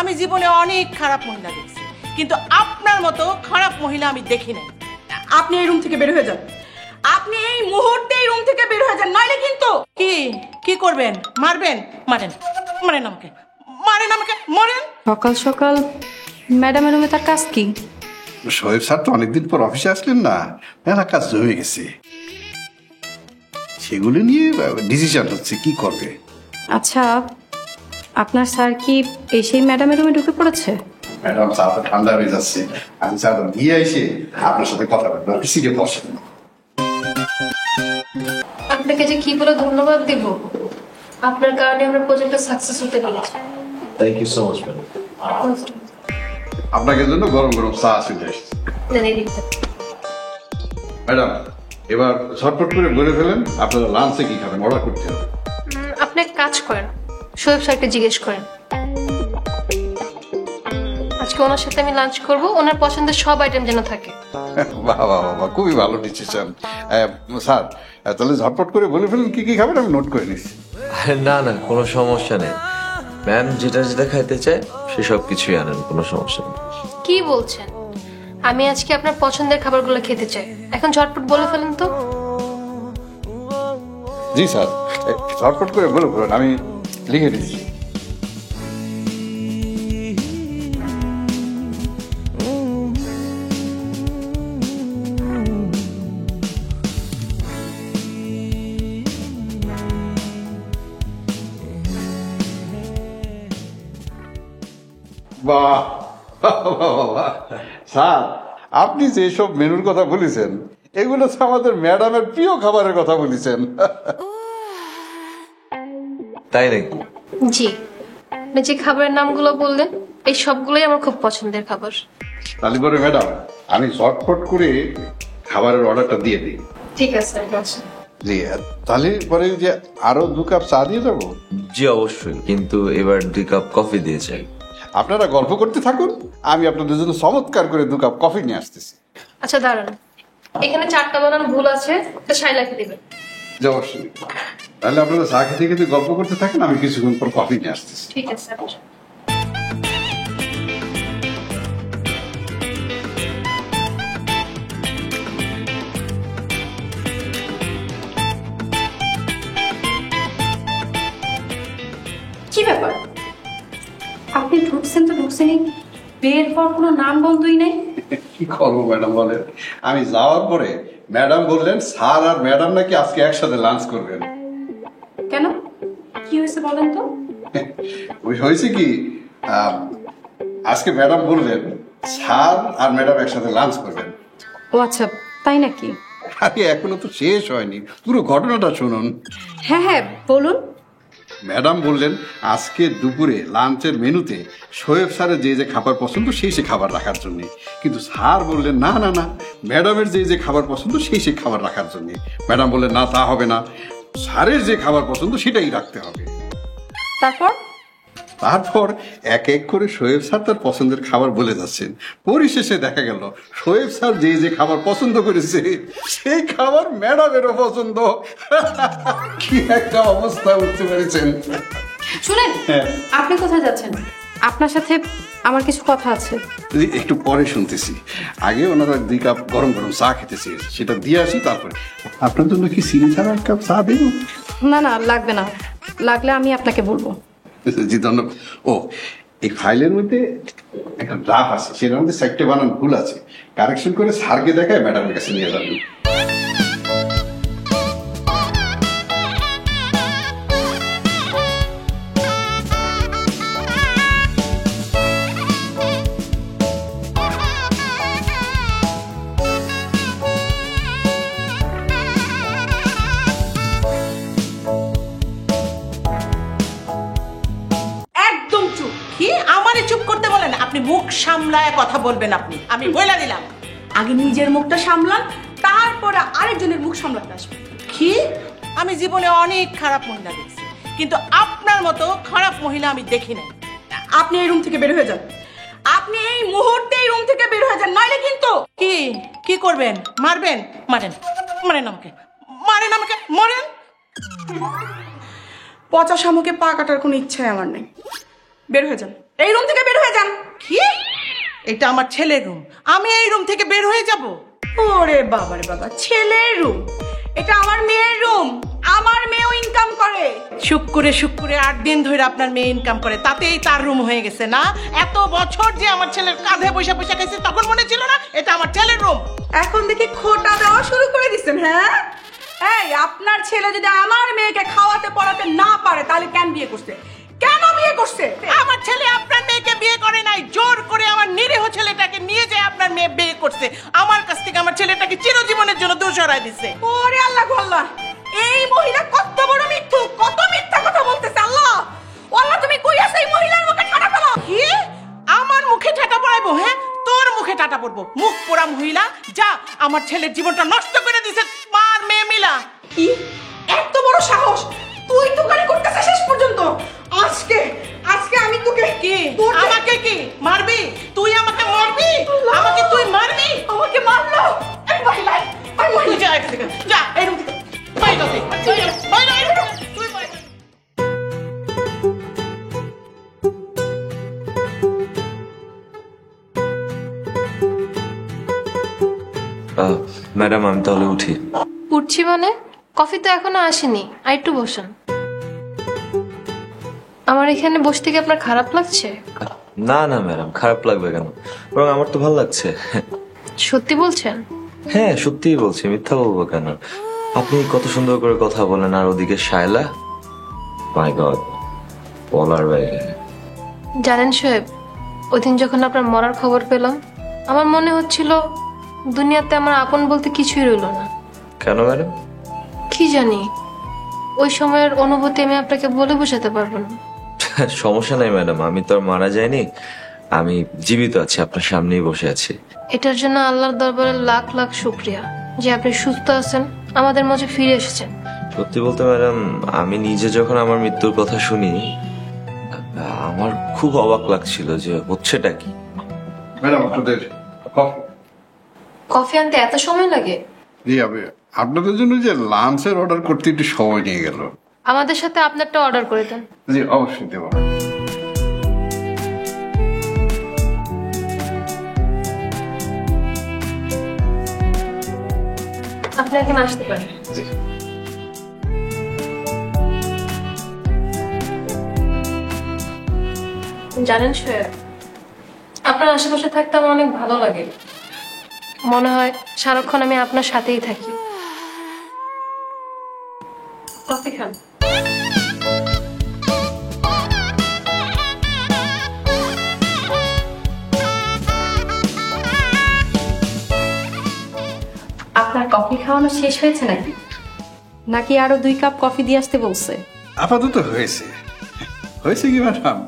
আমি জীবনে অনেক খারাপ মহিলা দেখছি, কিন্তু আপনার মতো খারাপ মহিলা আমি দেখি নাই। আপনি এই রুম থেকে বের হয়ে যান, আপনি এই মুহূর্তে এই রুম থেকে বের হয়ে যান, নইলে কিন্তু। কি কি করবেন? মারবেন? মারেন, মারেন আমাকে, মারেন আমাকে, মারেন। সকাল সকাল ম্যাডামের রুমে তার কাজ কি? শোয়েব স্যার তো অনেকদিন পর অফিসে আসলেন না, মেলা কাজ জমে গেছে, সেগুলো নিয়ে ডিসিশন হচ্ছে কি করবে। আচ্ছা, আপনার স্যার কি এসেই ম্যাডামের রুমে ঢুকে পড়েছে? ম্যাডাম চা তো ঠান্ডা হয়ে যাচ্ছে, আমি চাটা দিয়ে এসে আপনার সাথে কথা বলবো, সিটে বসেন। আপনাকে যে কি বলে ধন্যবাদ দিব, আপনার কারণে আমরা প্রজেক্টটা সাকসেস হতে পেরেছি। Thank you so much madam. আপনাদের জন্য গরম গরম চা চলে এসেছে। ম্যাডাম, এবার ঝটপট করে বলে ফেলেন আপনারা লাঞ্চে কি খাবেন, অর্ডার করতে হবে। আপনি এক কাজ করেন, শোয়েব স্যারকে জিজ্ঞেস করেন। আজকে ওনার সাথে আমি লাঞ্চ করব, ওনার পছন্দের সব আইটেম যেন থাকে। বাহ বাহ বাহ, খুবই ভালো ডিসিশন। স্যার তাহলে ঝটপট করে বলে ফেলেন কি কি খাবেন, আমি নোট করে নিচ্ছি। না না, কোনো সমস্যা নেই ম্যাম, যেটা যেটা খাইতে চায় সেসব কিছুই আনেন, কোনো সমস্যা নেই। কি বলছেন? আমি আজকে আপনার পছন্দের খাবারগুলো খেতে চাই, এখন ঝটপট বলে ফেলেন তো। জি স্যার, ঝটপট করে বলে ফেলেন, আমি লিখে দিচ্ছি। বাহ স্যার, আপনি যে সব মেনুর কথা বলেছেন এগুলো তো আমাদের ম্যাডামের প্রিয় খাবারের কথা বলেছেন। তাই নাকি? জি, আপনি যে খাবারের নামগুলো বললেন এই সবগুলোই আমার খুব পছন্দের খাবার। তাহলে পরে ম্যাডাম আমি ঝটপট করে খাবারের অর্ডারটা দিয়ে দিই। ঠিক আছে। জি, তাহলে পরে যে আরো 2 কাপ চা দিয়ে যাবো। জি অবশ্যই, কিন্তু এবার 2 কাপ কফি দিয়ে চাই। আপনারা গল্প করতে থাকুন, আমি আপনাদের জন্য চমৎকার করে 2 কাপ কফি নিয়ে আসতেছি। আচ্ছা দাঁড়ান, এখানে 4টা বানানো ভুল আছে, এটা সাইলাকে দিবেন। জি অবশ্যই। তাহলে আপনারা চা খেতে খেতে গল্প করতে থাকেন, আমি কিছুক্ষণ পর কফি নিয়ে আসতেছি। ঠিক আছে। কি ব্যাপার, আপনি ঢুকছেন তো ঢুকছেনই, বের পর কোনো নাম বন্ধই নাই। কি করবো ম্যাডাম বলেন, আমি যাওয়ার পরে ম্যাডাম বললেন স্যার আর ম্যাডাম নাকি আজকে একসাথে লাঞ্চ করবেন। কেন, কি হয়েছে বলেন তো? ওই হয়েছে কি, আজকে ম্যাডাম বললেন স্যার আর ম্যাডাম একসাথে লাঞ্চ করবেন। ও আচ্ছা, তাই নাকি? আরে এখনো তো শেষ হয়নি, পুরো ঘটনাটা শুনুন। হ্যাঁ হ্যাঁ বলুন। ম্যাডাম বললেন আজকে দুপুরে লাঞ্চের মেনুতে শোয়েব স্যারের যে যে খাবার পছন্দ সেই সে খাবার রাখার জন্য, কিন্তু স্যার বললেন না না না, ম্যাডামের যে যে খাবার পছন্দ সেই সে খাবার রাখার জন্য। ম্যাডাম বললেন না তা হবে না, স্যারের যে খাবার পছন্দ সেটাই রাখতে হবে। তারপর এক এক করে শোয়েব স্যার তার পছন্দের খাবার বলে যাচ্ছেন, পরিশেষে দেখা গেল শোয়েব স্যার যে যে খাবার পছন্দ করেছে সেই খাবার ম্যাডামেরও পছন্দ। কি একটা অবস্থা উঠতে পেরেছেন। শুনেন, আপনি কোথায় যাচ্ছেন? আপনার সাথে আমার কিছু কথা আছে। একটু পরে শুনতেছি, আগে ওনারা 2 কাপ গরম গরম চা খেতেছি, সেটা দিয়ে আসি, তারপরে আপনার জন্য কি চিনি ছাড়া 1 কাপ চা দেব? না না লাগবে না, লাগলে আমি আপনাকে বলবো। জি ধন্যবাদ। ও, এই ফাইলের মধ্যে একটা ড্রাফট আছে, সেটার মধ্যে 4টে বানান ভুল আছে, কারেকশন করে স্যারকে দেখায় ম্যাডামের কাছে নিয়ে যাবেন। চুপ করতে বলেন, আপনি মুখ সামলায় কথা বলবেন। আপনি, আমি বলে দিলাম, আগে নিজের মুখটা সামলান, তারপরে আরেকজনের মুখ সামলাতে আসবেন। কি? আমি জীবনে অনেক খারাপ মহিলা দেখছি, কিন্তু আপনার মতো খারাপ মহিলা আমি দেখি নাই। আপনি এই রুম থেকে বের হয়ে যান, আপনি এই মুহূর্তে এই রুম থেকে বের হয়ে যান, নইলে কিন্তু। কি কি করবেন? মারবেন? মারেন, মারেন আমাকে, মারেন আমাকে, মারেন। পচা শামুকে পা কাটার কোনো ইচ্ছাই আমার নেই, বের হয়ে যান। এই রুম থেকে বের হয়ে যান। কি? এটা আমার ছেলের রুম, আমি এই রুম থেকে বের হয়ে যাব? ওরে বাবা রে বাবা, ছেলের রুম? এটা আমার মেয়ের রুম, আমার মেয়েও ইনকাম করে। শুক্রে 8 দিন ধরে আপনার মেয়ে ইনকাম করে, তাতেই তার রুম হয়ে গেছে না? এত বছর যে আমার ছেলের কাঁধে বসে বসে গেছে, তখন মনে ছিল না এটা আমার ছেলের রুম? এখন দেখি খোটা দেওয়া শুরু করে দিচ্ছেন। হ্যাঁ, এই আপনার ছেলে যদি আমার মেয়েকে খাওয়াতে পড়াতে না পারে তাহলে কেন বিয়ে করছে? কেন বিয়ে করছে? আমার ছেলে আপনার মেয়েকে বিয়ে করে নাই, জোর করে আমার নিরীহ ছেলেটাকে নিয়ে যায় আপনার মেয়ে বিয়ে করছে। আমার কাছ থেকে আমার ছেলেটাকে চিরজীবনের জন্য দূর সরাই দিছে। ওরে আল্লাহ গো আল্লাহ, এই মহিলা কত বড় মিথ্যু, কত মিথ্যা কথা বলতেছে। আল্লাহ আল্লাহ, তুমি কই আছো? এই মহিলার মুখে ঠাটা ফেলো। কি? আমার মুখে ঠাটা পড়াইবো? হ্যাঁ, তোর মুখে ঠাটা পড়বো? মুখ পোড়া মহিলা, যা আমার ছেলের জীবনটা নষ্ট করে দিছে মার মেয়ে মিলা। কি এত বড় সাহস? তুই দোকানে করতেছিস শেষ পর্যন্ত? আজকে আজকে আমি তোকে কি আমাকে কি মারবি? তুই আমাকে মারবি? আমাকে তুই মারবি? আমাকে মারলো এই মহিলা, এই তুই মহিলা। যা এখান থেকে, যা এই রুম থেকে বাইরে যা, বাইরে এই রুম থেকে, তুই বাইরে। ম্যাডাম আমি তাহলে উঠি। উঠছি মানে? কফি তো এখনো আসেনি, আর একটু বসুন। আমার এখানে বসতে কি আপনার খারাপ লাগছে? না না ম্যাডাম, খারাপ লাগবে কেন? বরং আমার তো ভালো লাগছে। সত্যি বলছেন? হ্যাঁ সত্যিই বলছি, মিথ্যা বলবো কেন? আপনি কত সুন্দর করে কথা বলেন, আর ওদিকে শায়লা, মাই গড, বলার বাইরে। জানেন শোয়েব, ওই দিন যখন আপনার মরার খবর পেলাম, আমার মনে হচ্ছিল দুনিয়াতে আমার আপন বলতে কিছুই রইলো না। কেন ম্যাডাম? কি জানি, ওই সময়ের অনুভূতি আমি আপনাকে বলে বোঝাতে পারবো না। সমস্যা নাই ম্যাডাম, আমি তো আর মারা যাইনি, আমি জীবিত আছি, আপনার সামনেই বসে আছি। এটার জন্য আল্লাহর দরবারে লাখ লাখ শুকরিয়া যে আপনি সুস্থ আছেন, আমাদের মাঝে ফিরে এসেছেন। সত্যি বলতে ম্যাডাম, আমি নিজে যখন আমার মৃত্যুর কথা শুনি, আমার খুব অবাক লাগছিল যে হচ্ছেটা কি। ম্যাডাম আপনাদের কফি। কফি আনতে এত সময় লাগে? জি, আপনাদের জন্য যে লাঞ্চের অর্ডার করতে একটু সময় নিয়ে গেল। আমাদের সাথে আপনারটা অর্ডার করে দেন। জি অবশ্যই দেবো। আপনি এখন আসতে পারেন। জি। জানেন শোয়েব, আপনার আশেপাশে থাকতে আমার অনেক ভালো লাগে। মনে হয় সারাক্ষণ আমি আপনার সাথেই থাকি। কফি খান। আপনার কফি খাওয়ানো শেষ হয়েছে নাকি? নাকি আরো 2 কাপ কফি দিয়ে আসতে বলছে? আপাতত হয়েছে। হয়েছে কি ম্যাডাম,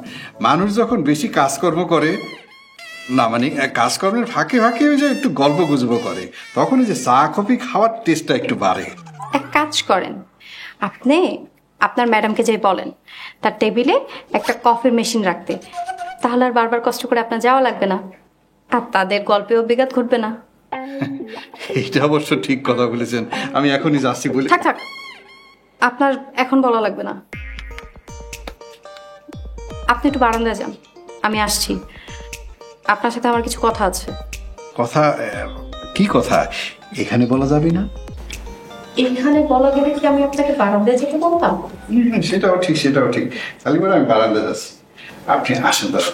মানুষ যখন বেশি কাজকর্ম করে, না মানে কাজকর্মের ফাঁকে ফাঁকে ওই যে একটু গল্প গুজব করে, তখন এই যে চা কফি খাওয়ার টেস্টটা একটু বাড়ে। এক কাজ করেন, আপনি আপনার ম্যাডামকে যে বলেন তার টেবিলে একটা কফির মেশিন রাখতে, তাহলে আর বারবার কষ্ট করে আপনার যাওয়া লাগবে না, আর তাদের গল্পেও বিঘাত ঘটবে না। এটা অবশ্য ঠিক কথা বলেছেন, আমি এখনই যাচ্ছি বলে। থাক থাক, আপনার এখন বলা লাগবে না। আপনি একটু বারান্দায় যান, আমি আসছি। আপনার সাথে আমার কিছু কথা আছে। কথা? কি কথা? এখানে বলা যাবে না? এখানে বলা গেলে কি আমি আপনাকে বারান্দায় যেতে বলতাম? সেটাও ঠিক, সেটাও ঠিক। তাহলে আমি বারান্দা যাচ্ছি, আপনি আসেন দাদা।